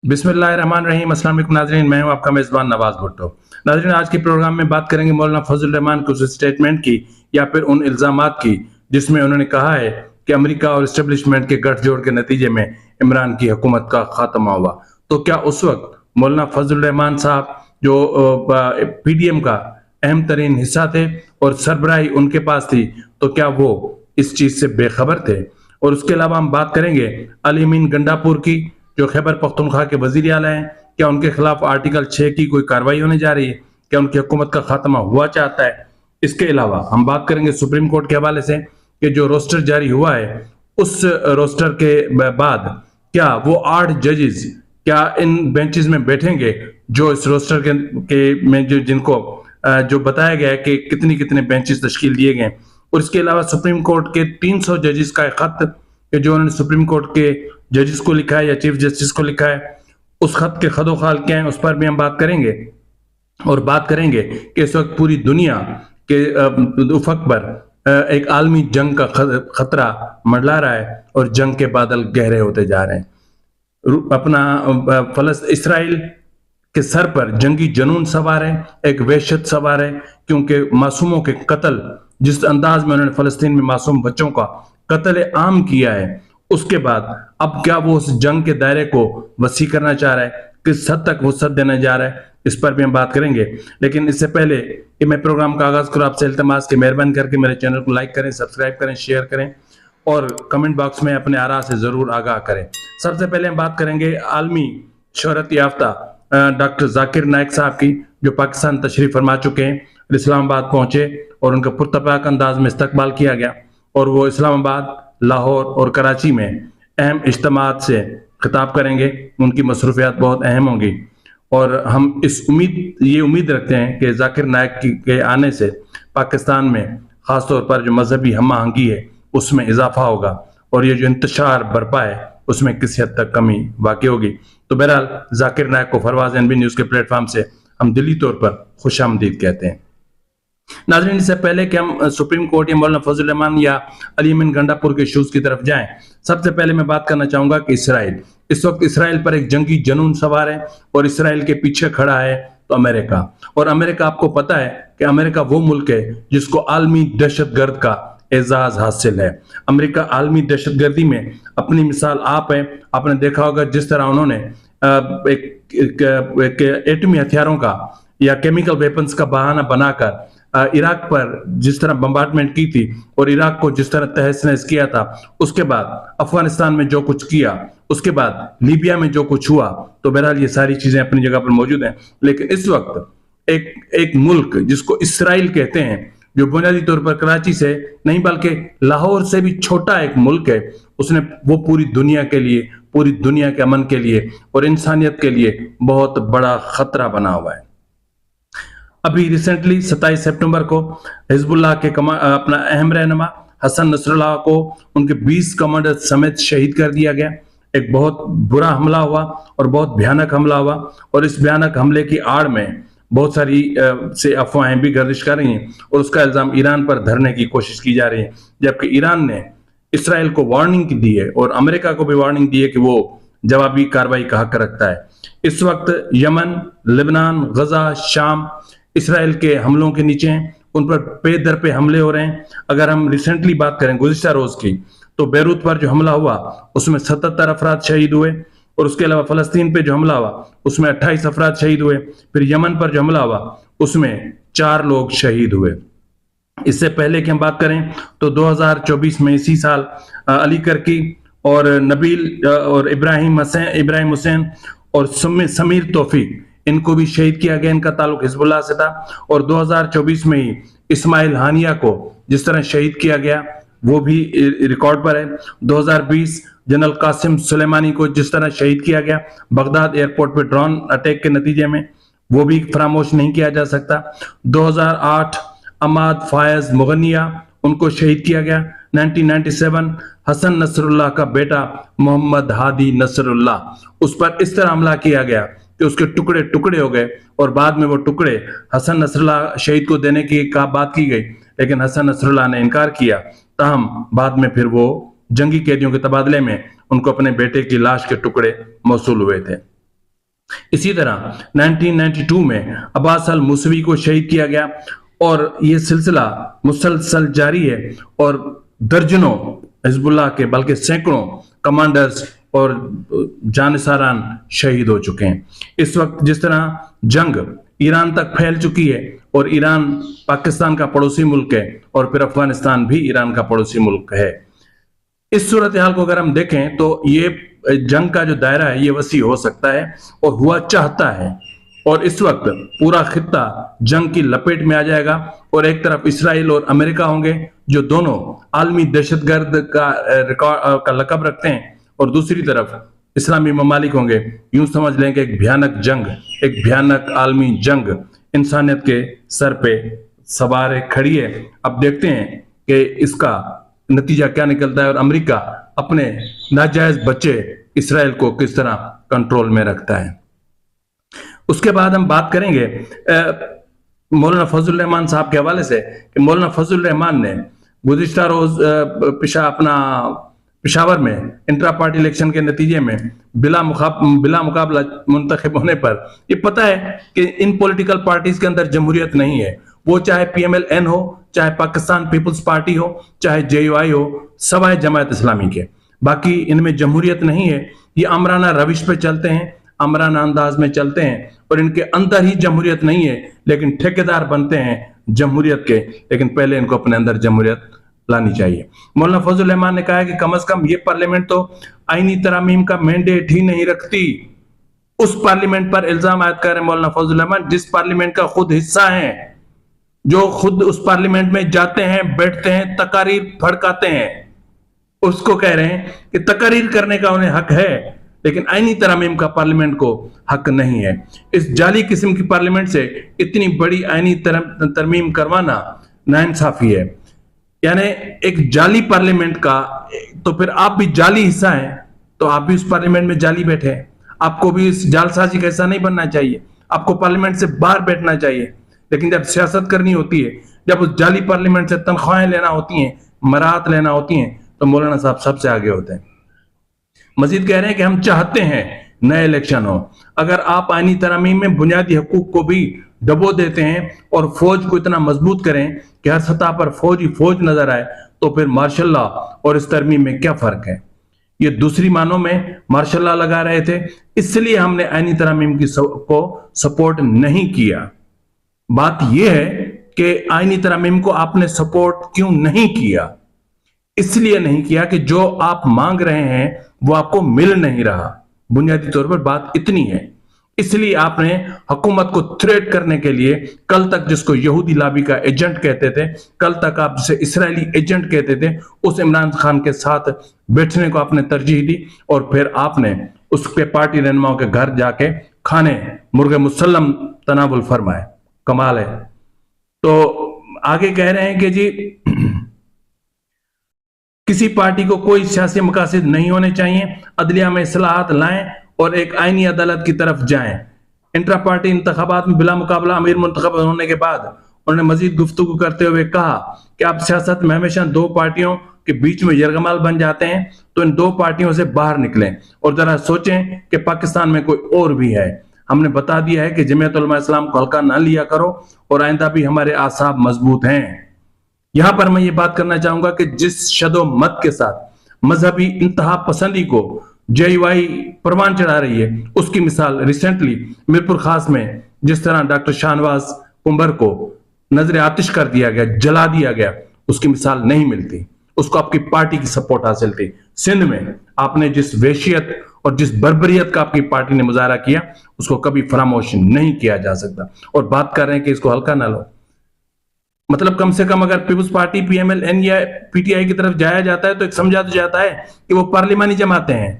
बिस्मिल्लाहिर्रहमानिर्रहीम। अस्सलाम वालेकुम नाज़रीन, मैं हूं आपका मेज़बान नवाज़ भुट्टो। नाज़रीन, आज के प्रोग्राम में बात करेंगे मौलाना फजल रहमान के उस स्टेटमेंट की या फिर उन इल्ज़ामात की जिसमें उन्होंने कहा है कि अमेरिका और एस्टेब्लिशमेंट के गठजोड़ के नतीजे में इमरान की हुकूमत का खात्मा हुआ। तो क्या उस वक्त मौलाना फजल रहमान साहब जो पीडीएम का अहम तरीन हिस्सा थे और सरबराही उनके पास थी, तो क्या वो इस चीज से बेखबर थे? और उसके अलावा हम बात करेंगे अली अमीन गंडापुर की, जो खैबर पख्तूनख्वा के वजीर आला हैं। क्या उनके खिलाफ आर्टिकल 6 की कोई कार्रवाई होने जा रही है? क्या उनकी हुकूमत का खात्मा हुआ चाहता है? इसके अलावा हम बात करेंगे सुप्रीम कोर्ट के हवाले से कि जो रोस्टर जारी हुआ है, उस रोस्टर के बाद क्या वो 8 जजेस क्या इन बेंचेस में बैठेंगे जो इस रोस्टर के में जो जिनको जो बताया गया है कि कितनी कितने बेंचेस तश्कील दिए गए हैं। और इसके अलावा सुप्रीम कोर्ट के 300 जजेस का एक खत कि जो उन्होंने सुप्रीम कोर्ट के जजेस को लिखा है या चीफ जस्टिस को लिखा है, उस खत के खदोखाल क्या है, उस पर भी हम बात करेंगे। और बात करेंगे कि इस वक्त पूरी दुनिया के उफक पर एक आलमी जंग का खतरा मंडला रहा है और जंग के बादल गहरे होते जा रहे हैं। अपना इसराइल के सर पर जंगी जनून सवार है, एक वहशत सवार है, क्योंकि मासूमों के कत्ल, जिस अंदाज में उन्होंने फलस्तीन में मासूम बच्चों का कत्ल आम किया है, उसके बाद अब क्या वो उस जंग के दायरे को वसी करना चाह रहा है, किस हद तक वसअत देने जा रहा है, इस पर भी हम बात करेंगे। लेकिन इससे पहले कि मैं प्रोग्राम का आगाज करूं, आपसे इल्तमास कि मेहरबानी करके मेरे चैनल को लाइक करें, सब्सक्राइब करें, शेयर करें और कमेंट बॉक्स में अपने आरा से जरूर आगाह करें। सबसे पहले हम बात करेंगे आलमी शोहरत याफ्ता डॉक्टर जाकिर नाइक साहब की, जो पाकिस्तान तशरीफ फरमा चुके हैं, इस्लामाबाद पहुंचे और उनका पुरतपाक अंदाज में इस्तकबाल किया गया और वो इस्लामाबाद, लाहौर और कराची में अहम इज्तिमात से खिताब करेंगे। उनकी मसरूफियात बहुत अहम होंगी और हम ये उम्मीद रखते हैं कि जाकिर नाइक के आने से पाकिस्तान में ख़ासतौर पर जो मजहबी हम आहंगी है उसमें इजाफा होगा और ये जो इंतशार बरपा है उसमें किसी हद तक कमी वाक़ई होगी। तो बहरहाल जाकिर नाइक को फरवाज एनबी न्यूज़ के प्लेटफॉर्म से हम दिली तौर पर खुशामदीद कहते हैं। नाज़रीन, इससे पहले कि हम सुप्रीम कोर्ट या मौलाना फजल रहमान या अली अमीन गंडापुर के इशूज की तरफ जाएं, सबसे पहले मैं बात करना चाहूंगा कि इस वक्त इसराइल पर एक जंगी जनून सवार है और इसराइल के पीछे खड़ा है तो अमेरिका। और अमेरिका, आपको पता है कि अमेरिका वो मुल्क है जिसको आलमी दहशतगर्द का एजाज हासिल है। अमेरिका आलमी दहशतगर्दी में अपनी मिसाल आप है। आपने देखा होगा जिस तरह उन्होंने एक एटमी हथियारों का या केमिकल वेपन्स का बहाना बनाकर इराक पर जिस तरह बम्बार्डमेंट की थी और इराक को जिस तरह तहस नहस किया था, उसके बाद अफगानिस्तान में जो कुछ किया, उसके बाद लीबिया में जो कुछ हुआ, तो बहरहाल ये सारी चीजें अपनी जगह पर मौजूद हैं। लेकिन इस वक्त एक मुल्क जिसको इसराइल कहते हैं, जो बुनियादी तौर पर कराची से नहीं बल्कि लाहौर से भी छोटा एक मुल्क है, उसने वो पूरी दुनिया के लिए, पूरी दुनिया के अमन के लिए और इंसानियत के लिए बहुत बड़ा खतरा बना हुआ है। अभी रिसेंटली 27 सितंबर को हिजबुल्लाह के अपना अहम रहनुमा हसन नसरुल्लाह को उनके 20 कमांडर समेत शहीद कर दिया गया। एक बहुत बुरा हमला हुआ और बहुत भयानक हमला हुआ और इस भयानक हमले की आड़ में बहुत सारी से अफवाहें भी गर्दिश कर रही हैं और उसका इल्जाम ईरान पर धरने की कोशिश की जा रही है, जबकि ईरान ने इसराइल को वार्निंग दी है और अमेरिका को भी वार्निंग दी है कि वो जवाबी कार्रवाई का हक रखता है। इस वक्त यमन, लेबनान, गजा, शाम इसराइल के हमलों के नीचे हैं, उन पर पे दर पे हमले हो रहे हैं। अगर हम रिसेंटली बात करें गुज़िश्ता रोज की, तो बैरूत पर जो हमला हुआ उसमें 77 अफराद शहीद हुए और उसके अलावा फलस्तीन पे जो हमला हुआ उसमें 28 अफराद शहीद हुए। फिर यमन पर जो हमला हुआ उसमें 4 लोग शहीद हुए। इससे पहले की हम बात करें तो 2024 में इसी साल अली करकी और नबील और इब्राहिम हुसैन और समीर तौफीक, इनको भी शहीद किया गया। इनका ताल्लुक हिजबुल्लाह से था। और 2024 में ही इस्माइल हानिया को जिस तरह शहीद किया गया वो भी रिकॉर्ड पर है। 2020 जनरल कासिम सुलेमानी को जिस तरह शहीद किया गया बगदाद एयरपोर्ट पर ड्रोन अटैक के नतीजे में, वो भी फरामोश नहीं किया जा सकता। 2008 अमाद फायज मुगनिया, उनको शहीद किया गया। 1997 हसन नसरुल्लाह का बेटा मोहम्मद हादी नसरुल्लाह, उस पर इस तरह हमला किया गया कि उसके टुकड़े टुकड़े हो गए और बाद में वो टुकड़े हसन नसरुल्लाह शहीद को देने की बात की गई, लेकिन हसन नसरुल्लाह ने इनकार किया। ताहम बाद में फिर वो जंगी कैदियों के तबादले में उनको अपने बेटे की लाश के टुकड़े मौसूल हुए थे। इसी तरह 1992 में अब्बास अल मूसवी को शहीद किया गया और ये सिलसिला मुसलसल जारी है और दर्जनों हिजबुल्लाह के बल्कि सैकड़ों कमांडर्स और जानिसारान शहीद हो चुके हैं। इस वक्त जिस तरह जंग ईरान तक फैल चुकी है और ईरान पाकिस्तान का पड़ोसी मुल्क है और फिर अफगानिस्तान भी ईरान का पड़ोसी मुल्क है। इस सूरत हाल को अगर हम देखें तो ये जंग का जो दायरा है ये वसी हो सकता है और हुआ चाहता है और इस वक्त पूरा खित्ता जंग की लपेट में आ जाएगा और एक तरफ इसराइल और अमेरिका होंगे जो दोनों आलमी दहशतगर्द का लकब रखते हैं और दूसरी तरफ इस्लामी ममालिक होंगे। यूं समझ लें कि एक भयानक जंग, एक भयानक आलमी जंग इंसानियत के सर पे सवार खड़ी है। अब देखते हैं कि इसका नतीजा क्या निकलता है और अमेरिका अपने नाजायज बच्चे इसराइल को किस तरह कंट्रोल में रखता है। उसके बाद हम बात करेंगे मौलाना फजल रहमान साहब के हवाले से कि मौलाना फजल रहमान ने गुज़िश्ता रोज पेशावर में इंट्रा पार्टी इलेक्शन के नतीजे में बिला मुकाबला मुंतखब होने पर ये पता है कि इन पॉलिटिकल पार्टीज के अंदर जमहूरियत नहीं है, वो चाहे PMLN हो, चाहे पाकिस्तान पीपल्स पार्टी हो, चाहे JUI हो, सवाए जमात इस्लामी के, बाकी इनमें जमहूरियत नहीं है। ये आमराना रविश पे चलते हैं, आमराना अंदाज में चलते हैं और इनके अंदर ही जमहूरियत नहीं है, लेकिन ठेकेदार बनते हैं जमहूरियत के, लेकिन पहले इनको अपने अंदर जमहूरियत लानी चाहिए। मौलाना फजल रहमान ने कहा है कि कम से कम ये पार्लियामेंट तो आईनी तरामीम का मैंडेट ही नहीं रखती। उस पार्लियामेंट पर इल्जाम आयद कर रहे मौलाना फजल रहमान जिस पार्लियामेंट का खुद हिस्सा है, जो खुद उस पार्लियामेंट में जाते हैं, बैठते हैं, तकारीर फड़काते हैं, उसको कह रहे हैं कि तकारीर करने का उन्हें हक है, लेकिन आईनी तरामीम का पार्लियामेंट को हक नहीं है। इस जाली किस्म की पार्लियामेंट से इतनी बड़ी आईनी तरमीम करवाना नाइंसाफी है। यानी एक जाली पार्लियामेंट का, तो फिर आप भी जाली हिस्सा हैं, तो आप भी उस पार्लियामेंट में जाली बैठे हैं। आपको भी इस जालसाजी का हिस्सा नहीं बनना चाहिए, आपको पार्लियामेंट से बाहर बैठना चाहिए। लेकिन जब सियासत करनी होती है, जब उस जाली पार्लियामेंट से तनख्वाहें लेना होती हैं, मराहत लेना होती हैं, तो मौलाना साहब सबसे आगे होते हैं। मजीद कह रहे हैं कि हम चाहते हैं नए इलेक्शन हो। अगर आप आईनी तरामीम में बुनियादी हकूक को भी दबो देते हैं और फौज को इतना मजबूत करें कि हर सतह पर फौज ही फौज नजर आए, तो फिर मार्शल लॉ और इस तरमीम में क्या फर्क है। ये दूसरी मानों में मार्शल लॉ लगा रहे थे, इसलिए हमने आईनी तरामीम को सपोर्ट नहीं किया। बात यह है कि आईनी तरामीम को आपने सपोर्ट क्यों नहीं किया? इसलिए नहीं किया कि जो आप मांग रहे हैं वो आपको मिल नहीं रहा। बुनियादी तौर पर बात इतनी है। इसलिए आपने हुकूमत को थ्रेट करने के लिए, कल तक जिसको यहूदी लाबी का एजेंट कहते थे, कल तक आप जिसे इसराइली एजेंट कहते थे, उस इमरान खान के साथ बैठने को आपने तरजीह दी और फिर आपने उसके पार्टी रहनुमाओं के घर जाके खाने मुर्गे मुसल्लम तनावुल फरमाए। कमाल है। तो आगे कह रहे हैं कि जी किसी पार्टी को कोई सियासी मकासद नहीं होने चाहिए, अदलिया में इस्लाहात लाएं और एक आईनी अदालत की तरफ जाएं। इंट्रा पार्टी इंतखाबात में बिला मुकाबला अमीर मुंतखब होने के बाद उन्होंने मजीद गुफ्तगू करते हुए कहा कि आप सियासत में हमेशा दो पार्टियों के बीच में यरगमाल बन जाते हैं, तो इन दो पार्टियों से बाहर निकलें और जरा सोचें कि पाकिस्तान में कोई और भी है। हमने बता दिया है कि जमीयत उलमा इस्लाम को हल्का ना लिया करो और आइंदा भी हमारे आसाब मजबूत हैं। यहां पर मैं ये बात करना चाहूंगा कि जिस शदो मत के साथ मजहबी इंतहा पसंदी को JUI परवान चढ़ा रही है, उसकी मिसाल रिसेंटली मीरपुर खास में जिस तरह डॉक्टर शाहनवाज कुंबर को नजर आतिश कर दिया गया, जला दिया गया, उसकी मिसाल नहीं मिलती। उसको आपकी पार्टी की सपोर्ट हासिल थी। सिंध में आपने जिस वहशियत और जिस बर्बरियत का आपकी पार्टी ने मुजाहरा किया, उसको कभी फरामोश नहीं किया जा सकता। और बात कर रहे हैं कि इसको हल्का ना लो, मतलब कम से कम अगर पीपुल्स पार्टी PMLN या PTI की तरफ जाया जाता है तो एक समझा तो जाता है कि वो पार्लिमानी जमाते हैं।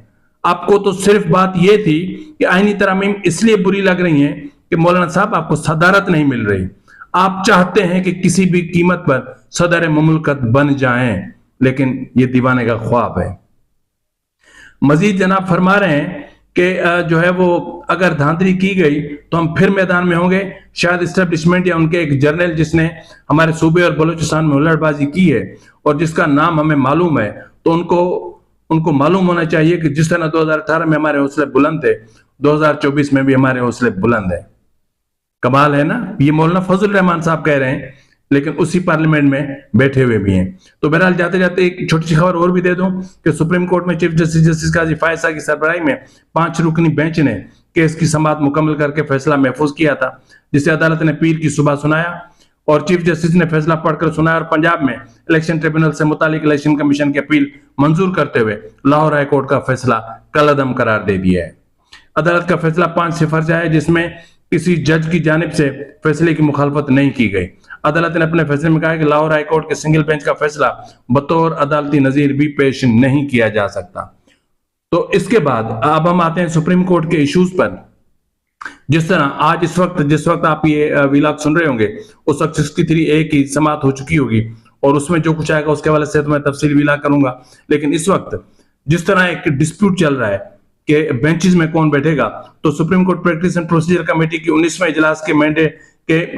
आपको तो सिर्फ बात यह थी कि आईनी तरामीम इसलिए बुरी लग रही है कि मौलाना साहब आपको सदारत नहीं मिल रही। आप चाहते हैं कि किसी भी कीमत पर सदर मुमलकत बन जाएं, लेकिन ये दीवाने का ख्वाब है। मजीद जनाब फरमा रहे हैं कि जो है वो अगर धांधली की गई तो हम फिर मैदान में होंगे। शायद इस्टेब्लिशमेंट या उनके एक जर्नल जिसने हमारे सूबे और बलूचिस्तान में हुल्लड़बाजी की है और जिसका नाम हमें मालूम है, तो उनको मालूम होना चाहिए कि जिस तरह 2018 में हमारे हौसले बुलंद थे, 2024 में भी हमारे हौसले बुलंद है। कमाल है ना, ये मौलाना फजल रहमान साहब कह रहे हैं, लेकिन उसी पार्लियामेंट में बैठे हुए भी हैं। तो बहरहाल जाते जाते एक छोटी सी खबर और भी दे दूं कि सुप्रीम कोर्ट में चीफ जस्टिस काजी फायद साहब की सरबराही में 5 रुकनी बेंच ने केस की समाअत मुकम्मल करके फैसला महफूज किया था, जिसे अदालत ने पीर की सुबह सुनाया और चीफ जस्टिस ने फैसला पढ़कर सुनाया और पंजाब में इलेक्शन ट्रिब्यूनल से मुतालिक इलेक्शन कमीशन की अपील मंजूर करते हुए लाहौर हाई कोर्ट का फैसला कलअदम करार दे दिया है। अदालत का फैसला 5 सिफर से है, जिसमें किसी जज की जानिब से फैसले की मुखालफत नहीं की गई। अदालत ने अपने फैसले में कहा कि लाहौर हाई कोर्ट के सिंगल बेंच का फैसला बतौर अदालती नजीर भी पेश नहीं किया जा सकता। तो इसके बाद अब हम आते हैं सुप्रीम कोर्ट के इश्यूज पर। जिस तरह आज जिस वक्त आप ये व्लॉग सुन रहे होंगे, उस वक्त 63A की समाअत हो चुकी होगी और उसमें जो कुछ आएगा उसके हवाले से तो मैं तफसील व्लॉग करूंगा। लेकिन इस वक्त जिस तरह एक डिस्प्यूट चल रहा है कि बेंचेस में कौन बैठेगा, तो supreme court practice and procedure committee की 19वें इजलास के मैंडेट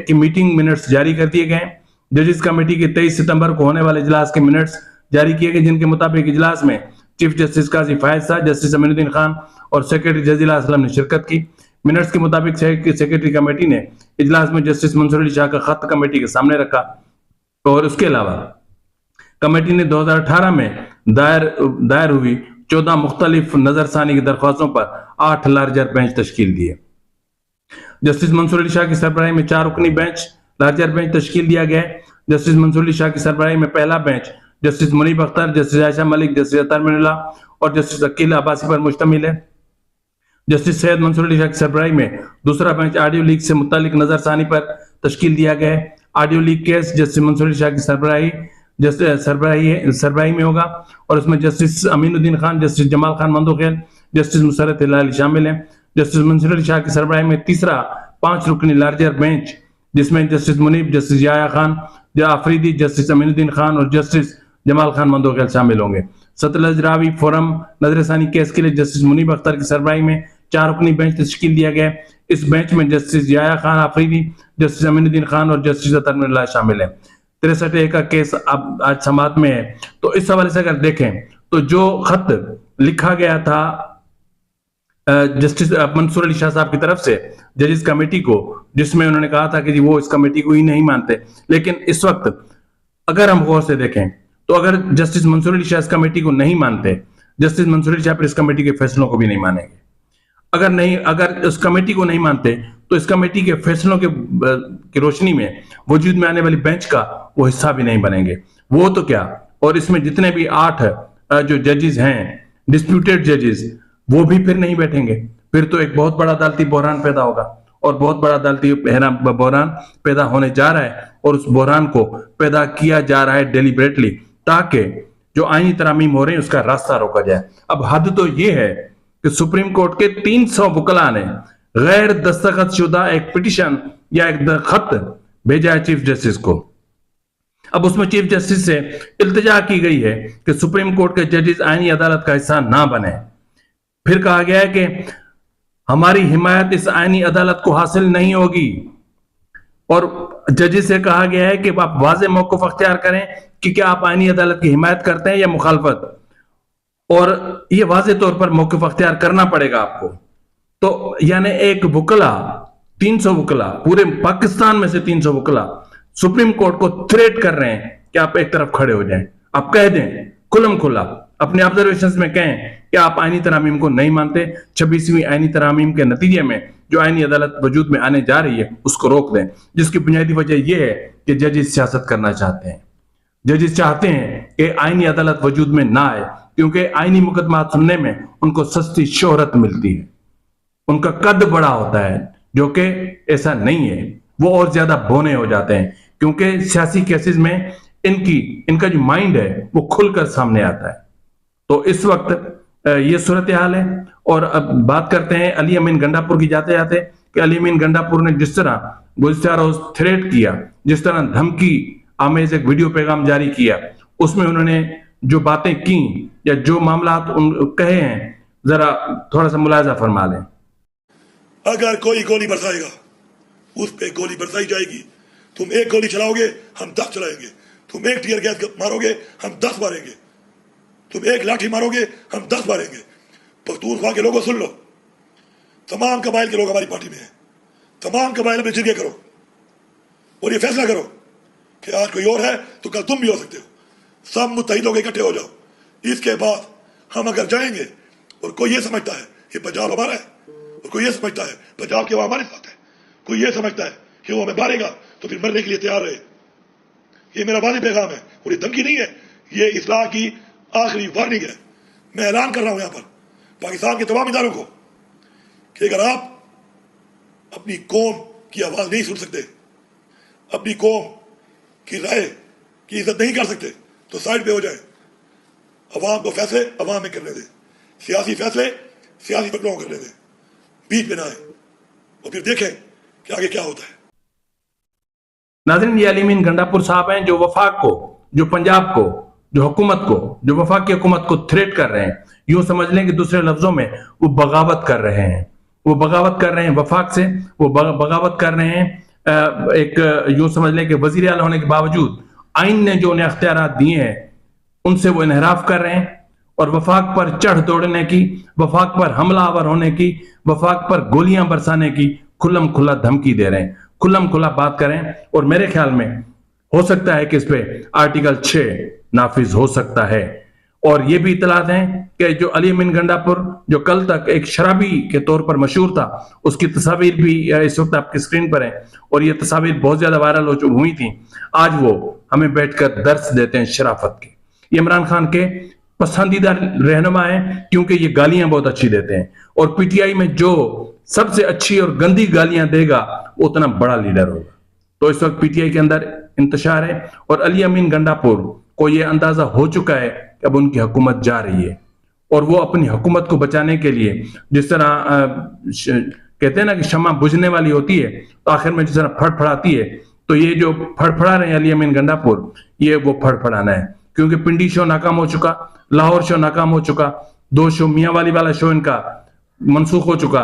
की मीटिंग मिनट्स जारी कर दिए गए। जजेस कमेटी के 23 सितंबर को होने वाले इजलास के मिनट्स जारी किए गए, जिनके मुताबिक इजलास में चीफ जस्टिस काजी फायद साहब, जस्टिस अमीनुद्दीन खान और सेक्रेटरी जजीला असलम ने शिरकत की। मिनट्स के मुताबिक सेक्रेटरी कमेटी ने इजलास में जस्टिस मंसूर अली शाह का खत कमेटी के सामने रखा और उसके अलावा कमेटी ने 2018 में दायर हुई 14 मुख्तलिफ नजरसानी की दरख्वास्तों पर 8 लार्जर बेंच तश्कील दिए। जस्टिस मंसूर अली शाह की सरबराही में 4 रुकनी बेंच लार्जर बेंच तश्कील दिया गया है। जस्टिस मंसूर अली शाह की सरबराही में पहला bench justice Munib Akhtar, justice Ayesha Malik, justice Athar Minallah और जस्टिस अकील अब्बासी पर मुश्तमिल है। जस्टिस सैयद मंसूर अली शाह की सरबराही में दूसरा बेंच ऑडियो लीक से मुतालिक नजरसानी पर तश्कील दिया गया है। Audio leak case justice Mansoor Ali Shah की सरबराही में होगा और उसमें justice Aminuddin Khan, justice Jamal Khan Mandokhel, justice Musarrat Hilali शामिल हैं। जस्टिस मंसूर अली शाह की सरबराही में तीसरा 5 रुकनी लार्जर बेंच, जिसमें justice Munib, justice Yahya Khan Afridi, justice Aminuddin Khan और जस्टिस जमाल खान मंदोखेल शामिल होंगे। सतलज रावी फोरम नजरसानी केस के लिए जस्टिस मुनीब अख्तर की सरबराही में 4 रुकनी बेंच तश्कील दिया गया। इस बेंच में जस्टिस याया खान आफरीदी, जस्टिस अमीनुद्दीन खान और जस्टिस अतर मिनुल्लाह शामिल है। 63A का केस अब आज समाअत में है। तो इस हवाले से अगर देखें तो जो खत लिखा गया था जस्टिस मंसूर अली शाह साहब की तरफ से जजेस कमेटी को, जिसमें उन्होंने कहा था कि वो इस कमेटी को ही नहीं मानते, लेकिन इस वक्त अगर हम गौर से देखें तो अगर जस्टिस मंसूर अली शाह इस कमेटी को नहीं मानते, जस्टिस मंसूर अली शाह फिर इस कमेटी के फैसलों को भी नहीं मानेंगे। अगर इस कमेटी को नहीं मानते तो इस कमेटी के फैसलों की रोशनी में वजूद में आने वाली बेंच का वो हिस्सा भी नहीं बनेंगे। वो तो क्या, और इसमें जितने भी 8 जो जजेस हैं डिस्प्यूटेड जजेस, वो भी फिर नहीं बैठेंगे। फिर तो एक बहुत बड़ा अदालती बहरान पैदा होगा और बहुत बड़ा अदालती बहरान पैदा होने जा रहा है और उस बहरान को पैदा किया जा रहा है डेलिबरेटली, ताकि जो आईनी तरामीम हो रही है उसका रास्ता रोका जाए। अब हद तो ये है कि सुप्रीम कोर्ट के 300 वकला ने गैर दस्तखत शुदा एक पिटिशन या एक खत भेजा है चीफ जस्टिस को। अब उसमें चीफ जस्टिस से इल्तिजा की गई है कि सुप्रीम कोर्ट के जजेस आईनी अदालत का हिस्सा ना बने। फिर कहा गया है कि हमारी हिमायत इस आईनी अदालत को हासिल नहीं होगी और जजेस से कहा गया है कि आप वाज़ेह मौक़िफ़ अख्तियार करें कि क्या आप आईनी अदालत की हिमायत करते हैं या मुखालफत, और ये वाज़ेह तौर पर मौक़िफ़ अख्तियार करना पड़ेगा आपको। तो यानी एक वकला 300 वकला पूरे पाकिस्तान में से 300 वकला सुप्रीम कोर्ट को थ्रेट कर रहे हैं कि आप एक तरफ खड़े हो जाएं, आप कह दें खुलम खुला अपने ऑब्जर्वेशंस में कहें कि आप आईनी तरामीम को नहीं मानते, 26वीं आईनी तरामीम के नतीजे में जो आईनी अदालत वजूद में आने जा रही है उसको रोक दें, जिसकी बुनियादी वजह यह है कि जजेस सियासत करना चाहते हैं। जजेस चाहते हैं कि आईनी अदालत वजूद में ना आए, क्योंकि आईनी मुकदमा सुनने में उनको सस्ती शोहरत मिलती है, उनका कद बड़ा होता है, जो कि ऐसा नहीं है। वो और ज्यादा बोने हो जाते हैं क्योंकि सियासी केसेस में इनका जो माइंड है वो खुलकर सामने आता है। तो इस वक्त ये सूरत हाल है। और अब बात करते हैं अली अमीन गंडापुर की जाते जाते कि अली अमीन गंडापुर ने जिस तरह गुज़श्ता रोज थ्रेट किया, जिस तरह धमकी आमेज एक वीडियो पैगाम जारी किया, उसमें उन्होंने जो बातें की या जो मामला कहे हैं, जरा थोड़ा सा मुलाजा फरमा लें। अगर कोई गोली बरसाएगा उस पे गोली बरसाई जाएगी। तुम एक गोली चलाओगे हम 10 चलाएंगे, तुम एक टीयर गैस मारोगे हम 10 मारेंगे, तुम एक लाठी मारोगे हम 10 मारेंगे। पख्तूनख्वा के लोगों सुन लो, तमाम कबाइल के लोग हमारी पार्टी में हैं, तमाम कबाइल में जिरगे करो और ये फैसला करो कि आज कोई और है तो कल तुम भी हो सकते हो, सब मुत्तहिद होकर इकट्ठे हो जाओ। इसके बाद हम अगर जाएंगे और कोई ये समझता है कि पंजाब हमारा है और कोई ये समझता है पंजाब के वो हमारे साथ है, कोई ये समझता है कि वो हमें मारेगा तो फिर मरने के लिए तैयार रहे। ये मेरा वादी पैगाम है और ये धमकी नहीं है, ये इस्लाह की आखिरी वार्निंग है। मैं ऐलान कर रहा हूं यहां पर पाकिस्तान के तमाम इदारों को कि अगर आप अपनी कौम की आवाज नहीं सुन सकते, अपनी कौम की राय की इज्जत नहीं कर सकते, तो साइड पे हो जाए। अवाम को फैसले अवाम में करने दें, सियासी फैसले सियासी फैसलों को करने दें, बीच में ना आए और फिर देखें कि आगे क्या होता है। नाज़रीन, ये अली अमीन गंडापुर साहब हैं जो वफाक को, जो पंजाब को, जो हुकूमत को, जो वफाक की हुकूमत को थ्रेट कर रहे हैं। यूं समझ लें कि दूसरे लफ्जों में वो बगावत कर रहे हैं, वो बगावत कर रहे हैं वफाक से, वो बगावत कर रहे हैं। एक यूं समझ लें कि वजीर आला होने के बावजूद आइन ने जो उन्हें अख्तियारात दिए हैं उनसे वो इनहराफ कर रहे हैं और वफाक पर चढ़ दौड़ने की, वफाक पर हमलावर होने की, वफाक पर गोलियां बरसाने की खुल्लम खुल्ला धमकी दे रहे हैं, खुल्लम खुल्ला बात करें। और मेरे ख्याल में हो सकता है कि इस पे आर्टिकल 6 नाफिज हो सकता है। और ये भी इतलात हैं कि जो अली अमीन गंडापुर जो कल तक एक शराबी के तौर पर मशहूर था, उसकी तस्वीर भी इस वक्त आपकी स्क्रीन पर है और ये तस्वीर बहुत ज्यादा वायरल हुई थी। आज वो हमें बैठकर दर्स देते हैं शराफत के। ये इमरान खान के पसंदीदा रहनुमा है क्योंकि ये गालियां बहुत अच्छी देते हैं और पीटीआई में जो सबसे अच्छी और गंदी गालियां देगा वो उतना बड़ा लीडर होगा। तो इस वक्त पीटीआई के अंदर इंतशार है और अली अमीन गंडापुर को यह अंदाजा हो चुका है कि अब उनकी हुकूमत जा रही है और वो अपनी हुकूमत को बचाने के लिए जिस तरह कहते हैं ना कि शम्मा बुझने वाली होती है तो आखिर में जिस तरह फड़फड़ाती है, तो ये जो फड़फड़ा रहे हैं अली अमीन गंडापुर, ये वो फड़फड़ाना है। क्योंकि पिंडी शो नाकाम हो चुका, लाहौर शो नाकाम हो चुका, 2 शो मियां वाली वाला शो इनका मनसूख हो चुका,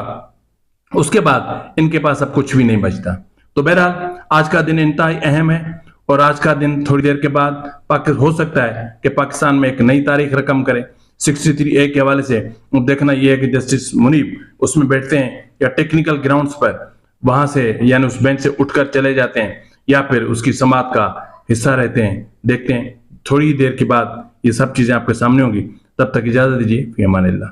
उसके बाद इनके पास अब कुछ भी नहीं बचता। तो बहरहाल आज का दिन इंतहाई अहम है और आज का दिन थोड़ी देर के बाद हो सकता है कि पाकिस्तान में एक नई तारीख रकम करे 63A के हवाले से। देखना यह है कि जस्टिस मुनीब उसमें बैठते हैं या टेक्निकल ग्राउंड्स पर वहां से यानी उस बेंच से उठकर चले जाते हैं या फिर उसकी समाअत का हिस्सा रहते हैं। देखते हैं थोड़ी देर के बाद ये सब चीजें आपके सामने होंगी। तब तक इजाजत दीजिए, फी अमानिल्लाह।